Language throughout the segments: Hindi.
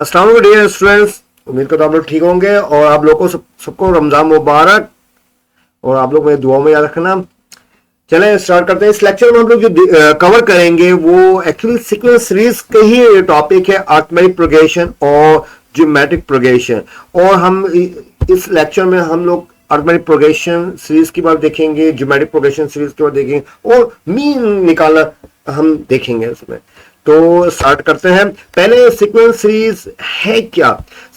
अस्सलाम वालेकुम डियर स्टूडेंट्स। उम्मीद करता हूँ आप लोग ठीक होंगे और आप लोगों को सबको रमजान मुबारक और आप लोग मेरी दुआ में याद रखना। चलें स्टार्ट करते हैं। इस लेक्चर में हम लोग जो कवर करेंगे वो एक्चुअली सीक्वेंस सीरीज का ही टॉपिक है, अरिथमेटिक प्रोग्रेशन और ज्योमेट्रिक प्रोग्रेशन। और हम इस लेक्चर में हम लोग अरिथमेटिक प्रोग्रेशन सीरीज की बात देखेंगे, ज्योमेट्रिक प्रोग्रेशन सीरीज की बात देखेंगे और मीन निकालना हम देखेंगे इसमें। तो स्टार्ट करते हैं। पहले सीक्वेंस सीरीज है क्या?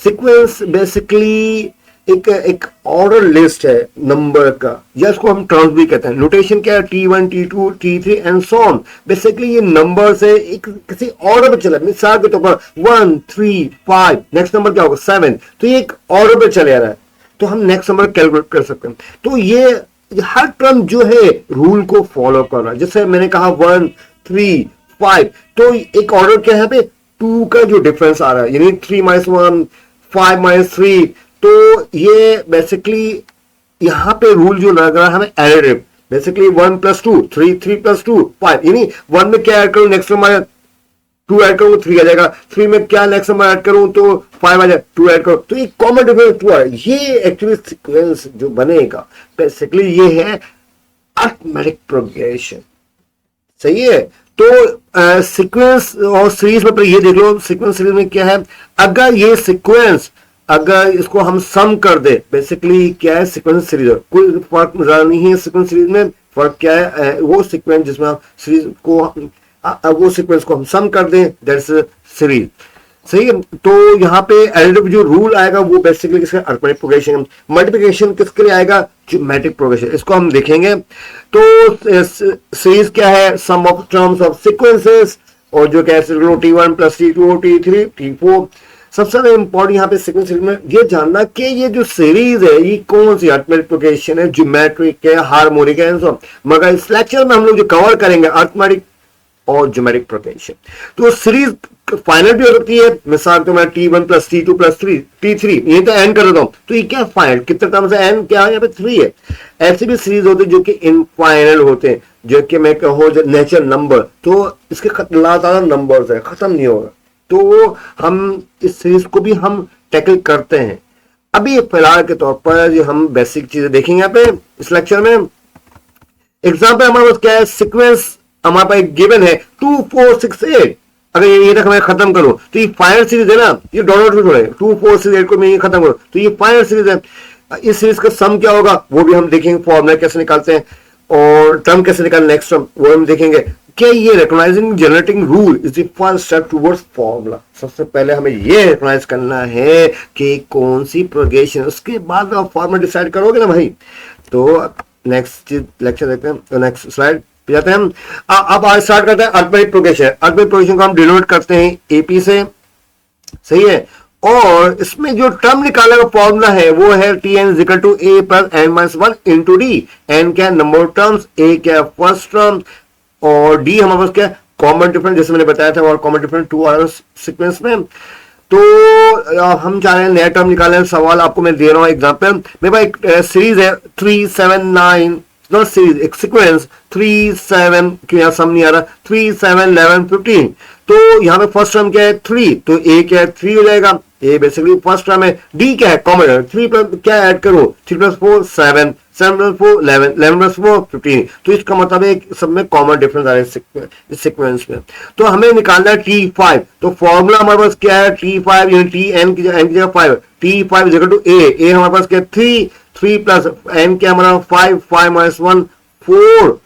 सीक्वेंस बेसिकली एक ऑर्डर लिस्ट है नंबर का, या इसको हम टर्म्स भी कहते हैं। नोटेशन क्या है? T1 T2 T3 and so on. Basically ये नंबर से एक किसी ऑर्डर पे चला, मिसाल के तौर पर 1 3 5, नेक्स्ट नंबर क्या होगा 7, तो ये एक ऑर्डर पे चले आ रहा है, तो हम नेक्स्ट नंबर कैलकुलेट कर सकते हैं। तो ये हर टर्म जो है रूल को फॉलो कर रहा है। जैसे मैंने कहा 1 3 5, तो एक ऑर्डर क्या है पे 2 का जो डिफरेंस आ रहा है, यानी 3 - 1 5 - 3, तो ये बेसिकली यहां पे रूल जो लग रहा है हमें एडिटिव। बेसिकली 1 + 2 3 3 + 2 5, यानी 1 में क्या ऐड करूं नेक्स्ट नंबर 2 ऐड करूं 3 आ जाएगा, 3 में क्या नेक्स्ट नंबर ऐड करूं तो 5 आ जाएगा, 2 ऐड करूं तो एक कॉमन डिफरेंस 2 है। ये एक्चुअली सीक्वेंस जो बनेगा बेसिकली ये है अरिथमेटिक प्रोग्रेशन। सही है। तो सीक्वेंस और सीरीज में ये देख लो, सीक्वेंस सीरीज में क्या है, अगर ये सीक्वेंस अगर इसको हम सम कर दे, बेसिकली क्या है सीक्वेंस सीरीज, कोई फर्क ज्यादा नहीं है सीक्वेंस सीरीज में। फर्क क्या है, वो सीक्वेंस जिसमें हम सीरीज को वो सीक्वेंस को हम सम कर दें, दैट्स सीरीज। सही है। तो यहाँ पे एडिटिव जो रूल आएगा वो बेसिकली किसका? Arithmetic progression. मल्टीप्लिकेशन किसके लिए आएगा? Geometric progression. इसको हम देखेंगे। तो सीरीज क्या है? Sum of terms of sequences, और जो क्या है T1 + T2 T3 T4। सबसे ज्यादा इंपॉर्टेंट यहाँ पे सीक्वेंस सीरीज में ये जानना कि ये जो सीरीज है ये कौन सी अरिथमेटिक प्रोग्रेशन है, ज्योमेट्रिक है, हार्मोनिक है। मगर इस लेक्चर में हम लोग जो कवर करेंगे अरिथमेटिक और ज्योमेट्रिक प्रोग्रेशन। तो सीरीज फाइनल भी हो सकती है। मिसाल तो मैं T1 + T2 + T3, ये तो एन कर देता हूं, तो ये क्या फाइनल, कितने टर्म से एन क्या है? यहाँ पे 3 है। ऐसे भी सीरीज होते हैं जो कि इनफाइनल होते हैं, जो कि मैं कहूँ नेचुरल नंबर, तो इसके लगातार नंबर्स है, खत्म नहीं होगा। तो हम इस सीरीज को भी हम टैकल करते हैं। अभी फिलहाल के तौर पर जो हम बेसिक चीजें देखेंगे यहाँ पे इस लेक्चर में। एग्जाम्पल हमारे पास क्या है? सीक्वेंस हमारे पास एक गिवन है 2 4 6 8। अगर ये तक मैं खत्म करूं तो ये फाइनल सीरीज है ना, ये डॉट भी छोड़े 2 4 6 8 को मैं ये खत्म करूं तो ये फाइनल सीरीज है। इस सीरीज का सम क्या होगा वो भी हम देखेंगे, फॉर्मूला कैसे निकालते हैं और टर्म कैसे निकालते, नेक्स्ट टर्म वो हम देखेंगे। क्या ये recognising generating rule is the first step towards formula. सबसे पहले हमें ये रिकॉग्नाइज करना है कि कौन सी प्रोग्रेशन, उसके बाद आप फॉर्मूला डिसाइड करोगे ना भाई। तो नेक्स्ट लेक्चर देखते हैं, तो नेक्स्ट स्लाइड पे जाते हैं हम। अब आज स्टार्ट करते हैं अरिथमेटिक प्रोग्रेशन। अरिथमेटिक प्रोग्रेशन को हम डिनोट करते हैं एपी से। सही है। और इसमें जो टर्म निकालने का फॉर्मूला है वो है Tn = a + n - 1 × d। n क्या है? नंबर ऑफ टर्म्स, a क्या है? फर्स्ट टर्म, और d हमारे पास क्या है? कॉमन डिफरेंस, जैसे मैंने बताया था, और कॉमन डिफरेंस 2 आ रहा है सीक्वेंस में। तो हम चाह रहे हैं नया टर्म निकालें। सवाल आपको मैं दे रहा हूं एग्जाम्पल। मेरे पास एक सीरीज है 3 7 9, नॉट सीरीज, एक सीक्वेंस 3 7, क्यों यहाँ सम नहीं आ रहा, 3 7 11 15। तो यहाँ पे फर्स्ट टर्म क्या है? 3, तो a क्या है? 3 हो जाएगा। a बेसिकली फर्स्ट टर्म है। d क्या है? कॉमन। 3 प्लस क्या ऐड करो? 3 + 4 7, 7 + 4 11, 11 + 4 15। तो इसका मतलब है सब में कॉमन डिफरेंस आ रहा है इस सीक्वेंस में। तो हमें निकालना है T5। तो फॉर्मूला हमारे पास क्या है? T5 यानी Tn की जगह 5, T5 = a हमारे पास क्या है? 3 + n क्या हमारा 5 - 1 4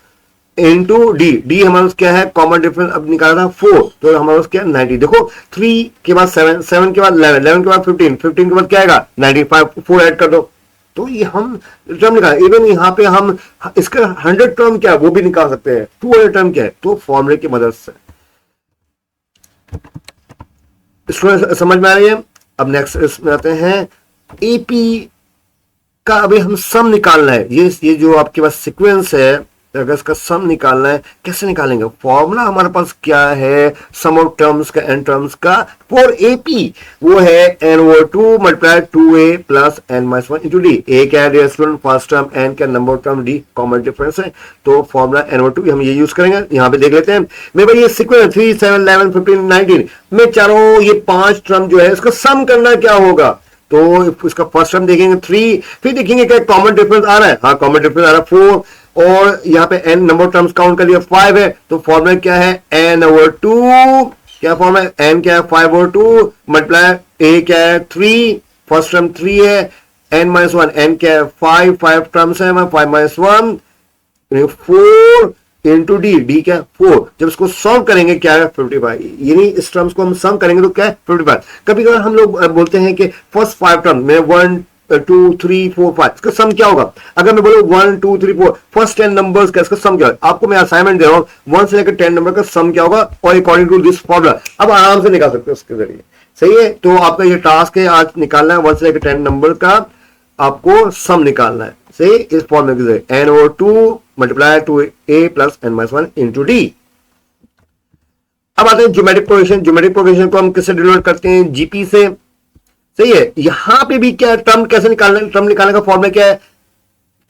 इंटू डी हमारे पास क्या है? कॉमन डिफरेंस अब निकाला था 4, तो हमारे पास क्या है? 90। देखो 3 के बाद 7, 7 के बाद 11, 11 के बाद 15, 15 के बाद क्या आएगा? 95, 4 ऐड कर दो। तो ये हम टर्म निकाल, इवन यहाँ पे हम इसका 100 टर्म क्या है वो भी निकाल सकते हैं, 200 टर्म क्या है, तो फॉर्मूले की मदद से। स्टूडेंट समझ में आ रही है? अब नेक्स्ट इसमें आते हैं एपी का। अभी हम सम निकालना है। ये जो आपके पास सीक्वेंस है अगर इसका सम निकालना है, कैसे निकालेंगे? फॉर्मूला हमारे पास क्या है सम ऑफ टर्म्स का, एन टर्म्स का फॉर एपी, वो है N over 2 multiply 2a plus N minus 1 into D. A क्या है स्टूडेंट फर्स्ट टर्म, एन का number of term, D common difference है, तो फॉर्मूला एन ओवर 2 हम ये यूज करेंगे। यहाँ पे देख लेते हैं मेरे भाई, ये सीक्वेंस 3 7 11 15 19 में चारों ये 5 टर्म जो है इसका सम करना क्या होगा? तो इसका फर्स्ट टर्म देखेंगे 3, फिर देखेंगे क्या कॉमन डिफरेंस आ रहा है, हाँ कॉमन डिफरेंस आ रहा है 4, और यहाँ पे n नंबर टर्म्स काउंट कर लिया 5 है, तो फॉर्मूला क्या है n ओवर 2, क्या फॉर्मूला n क्या है 5 ओवर 2 मल्टीप्लाई a क्या है 3, फर्स्ट टर्म 3 है, n माइनस 1, n क्या है 5 टर्म्स है, 5 माइनस 1 4 इंटू डी, डी क्या है 4। जब इसको सॉल्व करेंगे क्या है 55, यानी इस टर्म्स को हम सम करेंगे तो क्या है 55। कभी कभी हम लोग बोलते हैं कि फर्स्ट 5 टर्म में 1 2 3 4 5 इसका सम क्या होगा? अगर मैं बोलूं 1 2 3 4 फर्स्ट 10 नंबर्स का इसका सम क्या होगा? आपको मैं असाइनमेंट दे रहा हूं 1 से लेकर 10 नंबर का सम क्या होगा, और अकॉर्डिंग टू दिस फॉर्मूला अब आराम से निकाल सकते हो उसके जरिए। सही है, तो आपका ये टास्क है आज निकालना है 1 से लेकर 10 नंबर का आपको सम निकालना है। सही, इस फॉर्मूले के जरिए N over 2 multiply 2a plus N minus 1 into D. अब आते हैं ज्योमेट्रिक प्रोग्रेशन। ज्योमेट्रिक प्रोग्रेशन को हम किससे डिनोट करते हैं? जीपी से। सही है, यहां पे भी क्या टर्म कैसे निकालना है? टर्म निकालने का फॉर्मूला क्या है?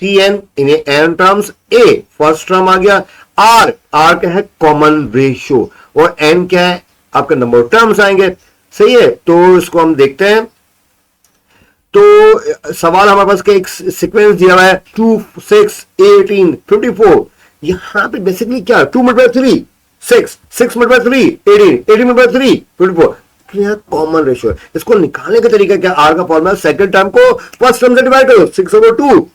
T N in N terms, A first term आ गया, आर आर क्या है कॉमन रेशियो, और एन क्या है आपका नंबर ऑफ टर्म्स आएंगे। सही है, तो इसको हम देखते हैं। तो सवाल हमारे पास का एक सीक्वेंस दिया हुआ है 2 6 18 54। यहां पे बेसिकली क्या 2 multiply 3 6 6 multiply 3 18 18 multiply 3 54, common ratio है। इसको निकालने का तरीका क्या? आर का फॉर्मूला सेकंड टर्म को फर्स्ट टर्म से डिवाइड करो, 6 ओवर 2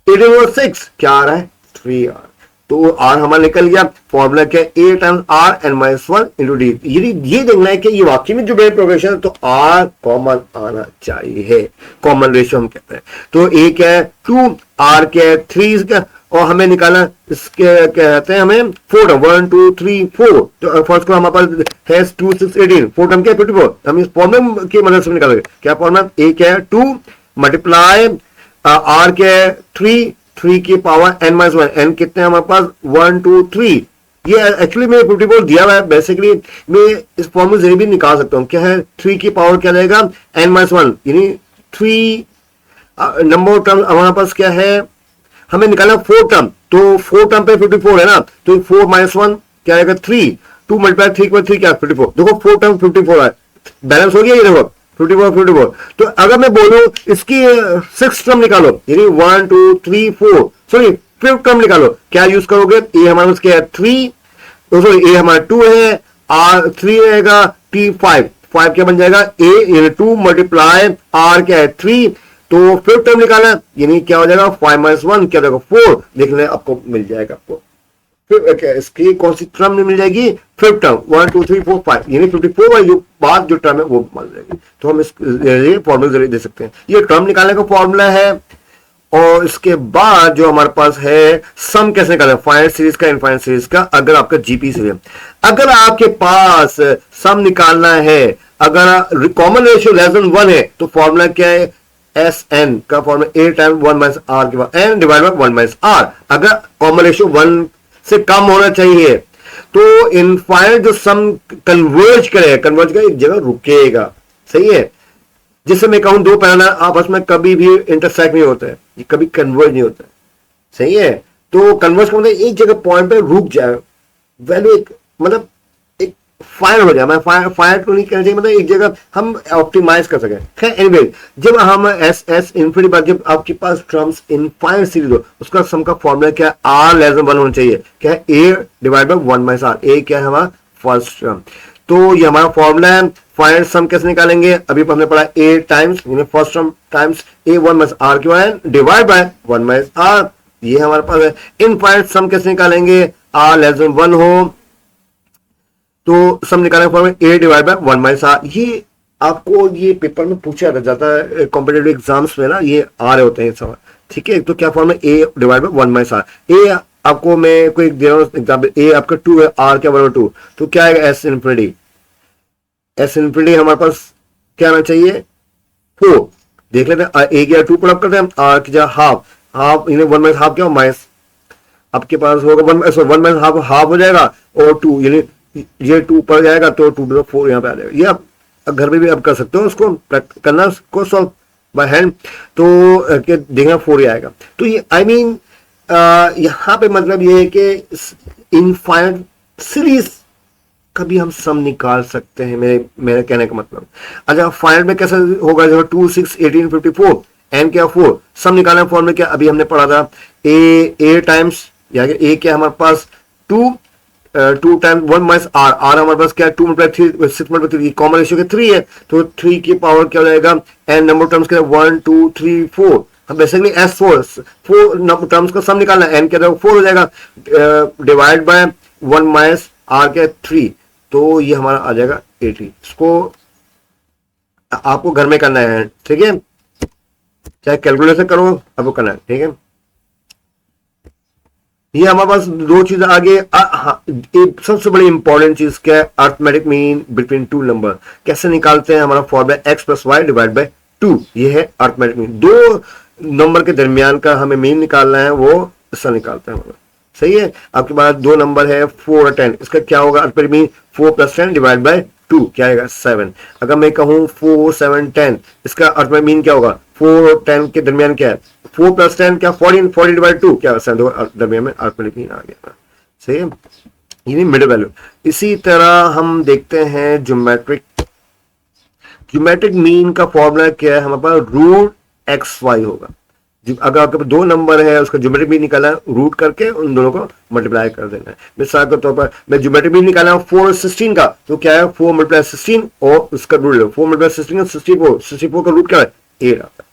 18 ओवर 6 क्या आ रहा है 3r, तो आर हमारा निकल गया। फॉर्मूला क्या है a times r n minus 1 into D. ये देखना है कि ये वाकई में जो बेयर प्रोग्रेशन है तो r कॉमन आना चाहिए, कॉमन रेशियो हम कहते हैं। तो a क्या है 2, r क्या है 3 का, और हमें निकालना इसके कहते हैं हमें 4 टर्म 1 2 3 4, तो फर्स्ट को हमारे पास है 2 6 18 4 टर्म क्या है 54, हम इस फॉर्मूले की मदद से निकालेंगे। क्या फॉर्मूला? a क्या है 2 मल्टीप्लाई r क्या है 3 की पावर n माइनस 1, n कितने हमारे पास 1 2 3। ये एक्चुअली में 54 दिया हुआ है, बेसिकली मैं इस फॉर्मूले से भी निकाल सकता हूं। क्या है 3 की पावर क्या रहेगा n माइनस 1, यानी 3 नंबर ऑफ टर्म हमारे पास क्या है, हमें निकालना 4 टर्म, तो 4 टर्म पे 54 है ना, तो 4 माइनस 1 क्या आएगा 3, 2 मल्टीप्लाई 3 पर 3 क्या 54, देखो 4 टर्म 54 है, बैलेंस हो गया ये देखो 54। तो अगर मैं बोलूं इसकी 6 टर्म निकालो, यानी 1 2 3 4 सॉरी 5th टर्म निकालो, क्या यूज करोगे? ए हमारे पास क्या है 3, सॉरी ए हमारा 2 है, आर 3 रहेगा, टी 5 क्या बन जाएगा ए यानी 2 मल्टीप्लाई आर क्या है 3, तो 5th टर्म निकाला यानी क्या हो जाएगा 5 माइनस 1 क्या हो जाएगा 4, देख लें आपको मिल जाएगा। आपको फिर इसकी कौन सी टर्म मिल जाएगी 5th टर्म 1 2 3 4 5, यानी 54 वाली जो बाद जो टर्म है वो मिल जाएगी। तो हम इस फॉर्मूला जरिए दे सकते हैं, ये टर्म निकालने का फॉर्मूला है। और इसके बाद जो हमारे पास है सम कैसे निकालें, फाइनाइट सीरीज का इनफाइनाइट सीरीज का, अगर आपका जीपी सीरीज, अगर आपके पास सम निकालना है, अगर कॉमन रेशियो लेस देन 1 है तो फॉर्मूला क्या है एस एन का formula A time 1 minus R के बाद N divide by 1 minus R. अगर कॉमन रेशियो 1 से कम होना चाहिए तो इनफाइनाइट जो सम कन्वर्ज करेगा एक जगह रुकेगा। सही है, जिससे मैं कहूं दो पैराला आपस में कभी भी इंटरसेक्ट नहीं होता है, ये कभी कन्वर्ज नहीं होता है। सही है, तो कन्वर्ज का मतलब एक जगह पॉइंट पे रुक जाए, वैल्यू एक मतलब एक फाइनल हो जाए। मैं फाइनल तो नहीं कहना चाहिए, मतलब एक जगह हम ऑप्टिमाइज कर सकें। खैर एनीवे, जब हम एस इनफिनिटी बाद जब आपके पास टर्म्स इनफाइनाइट सीरीज हो, उसका सम का फॉर्मूला क्या है आर लेस देन 1 होना चाहिए। क्या है ए डिवाइड बाय 1 माइनस आर, ए क्या है हमारा फर्स्ट टर्म। तो ये हमारा फॉर्मूला है। फाइनाइट सम कैसे निकालेंगे, अभी हमने पढ़ा A times first term times A 1 minus R क्यों है डिवाइड बाय 1 माइनस आर, ये हमारे पास है। इनफाइनाइट सम कैसे निकालेंगे, आर लेस देन 1 हो तो सम निकालने formula A divide by 1 minus R. ये आपको ये पेपर में पूछा जाता है कॉम्पिटिटिव एग्जाम्स में ना, ये आ रहे होते हैं सवाल। ठीक है, तो क्या formula A divide by 1 minus R. A आपको मैं कोई दे रहा हूं एग्जाम्पल, ए आपका 2 है, आर क्या बराबर 2, तो क्या आएगा एस इनफिनिटी। एस इनफिनिटी हमारे पास क्या आना चाहिए 4। देख लेते हैं ए की 2 पुट अप करते हैं, आर की हाफ 1 माइनस हाफ क्या माइनस आपके पास होगा 1 माइनस हाफ हो जाएगा, और 2 यानी ये 2 पड़ जाएगा तो 2 यहाँ पे आ जाएगा। ये आप घर में भी आप कर सकते हो, उसको करना को सॉल्व बाय हैंड, तो देखना 4 ही आएगा। तो ये आई मीन यहाँ पे मतलब ये है कि इनफाइनाइट सीरीज कभी हम सम निकाल सकते हैं, मेरे कहने का मतलब। अच्छा फाइनाइट में कैसे होगा, जो 2 6 18 54 एन क्या 4 सम निकालने फॉर्म में क्या अभी हमने पढ़ा था, ए टाइम्स या ए क्या हमारे पास 2 टाइम्स 1 माइनस आर, आर हमारे पास क्या है 2 मल्टीप्लाई 3 6 मल्टीप्लाई 3, कॉमन रेशियो के 3 है, तो 3 की पावर क्या हो जाएगा, एन नंबर टर्म्स के 1 2 3 4, हम बेसिकली एस 4 टर्म्स का सम निकालना है, एन क्या 4 हो जाएगा, डिवाइड बाय 1 माइनस आर क्या 3, तो ये हमारा आ जाएगा 80। इसको आपको घर में करना है, ठीक है, चाहे कैलकुलेशन करो, आपको करना है, ठीक है। ये हमारे पास दो चीज आगे, एक सबसे बड़ी इंपॉर्टेंट चीज क्या है, arithmetic mean between two number कैसे निकालते हैं, हमारा formula x plus Y divide by 2, ये है अर्थमेटिक मीन। दो नंबर के दरमियान का हमें मीन निकालना है, वो इसका निकालते हैं, सही है। आपके पास दो नंबर है 4 और 10, इसका क्या होगा arithmetic mean 4 plus 10 divide by 2, क्या आएगा 7। अगर मैं कहूं 4 7 10, इसका अर्थमेटिक मीन क्या होगा, 4 और 10 के दरमियान क्या है, 4 प्लस 10 क्या 40 डिवाइड 2 क्या 7, दरमियान में अर्थमेटिक मीन आ गया, सही है, ये मिडिल वैल्यू। इसी तरह हम देखते हैं ज्योमेट्रिक मीन का फॉर्मूला क्या है, हमारे पास रूट एक्स वाई होगा। अगर आपके पास दो नंबर है, उसका ज्योमेट्रिक मीन निकालना है, रूट करके उन दोनों को मल्टीप्लाई कर देना है। मिसाल के तौर पर मैं ज्योमेट्रिक मीन निकालना है 4 और 16 का, तो क्या है 4 मल्टीप्लाई 16 और उसका रूट लो, 4 मल्टीप्लाई 16 64 का रूट क्या है 8 आता है,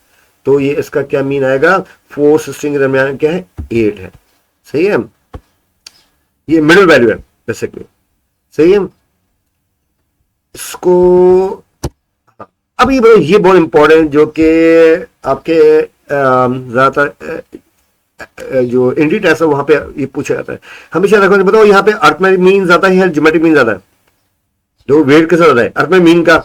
तो ये इसका क्या मीन आएगा, 4 16 के दरमियान क्या है 8 है, सही है, ये मिडिल वैल्यू है बेसिकली, सही है। इसको अब ये बहुत इंपॉर्टेंट जो कि आपके ज्यादातर जो इंडी टेस्ट है वहां पे ये पूछा जाता है, हमेशा रखो बताओ यहाँ पे अर्थमेटिक मीन ज्यादा है, ज्योमेट्रिक मीन ज्यादा है, जो वेट के साथ होता है अर्थमेटिक मीन का,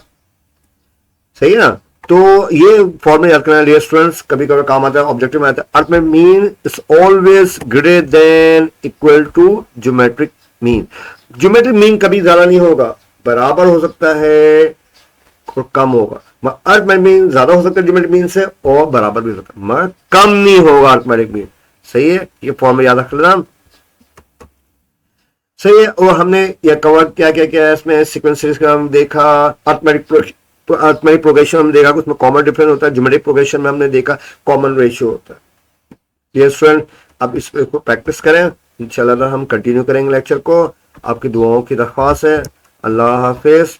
सही है ना। तो ये फॉर्मूला याद करना स्टूडेंट्स, कभी कभी काम आता है, ऑब्जेक्टिव में आता है, arithmetic mean is always greater than equal to geometric mean. Geometric mean कभी ज्यादा नहीं होगा, बराबर हो सकता है और कम होगा, अर्थमेटिक मीन ज्यादा हो सकता है ज्योमेट्रिक मीन से, और बराबर भी हो सकता है, मगर कम नहीं होगा अर्थमेटिक मीन, सही है, ये फॉर्मूला याद रख लेना, सही है। और हमने यह कवर क्या क्या किया है इसमें, सीक्वेंस सीरीज का हम देखा, अर्थमेटिक प्रोग्रेशन हमने देखा, उसमें कॉमन डिफरेंस होता है, ज्योमेट्रिक प्रोग्रेशन में हमने देखा कॉमन रेशियो होता है। ये स्टूडेंट अब इसको प्रैक्टिस करें, इंशाल्लाह हम कंटिन्यू करेंगे लेक्चर को, आपकी दुआओं की दरख्वास्त है। अल्लाह हाफिज।